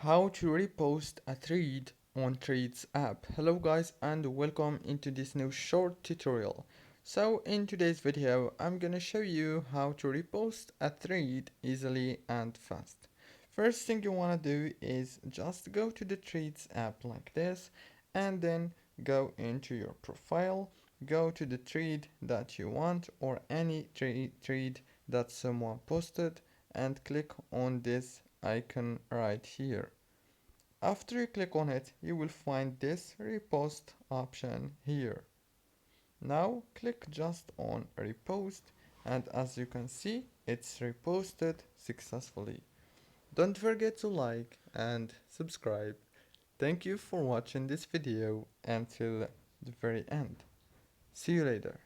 How to repost a thread on Threads app. Hello guys and welcome into this new short tutorial. So in today's video I'm gonna show you how to repost a thread easily and fast. First thing you wanna do is just go to the Threads app like this and then go into your profile, go to the thread that you want or any thread that someone posted and click on this icon right here. After you click on it, you will find this repost option here. Now click just on repost and as you can see, it's reposted successfully. Don't forget to like and subscribe. Thank you for watching this video until the very end. See you later.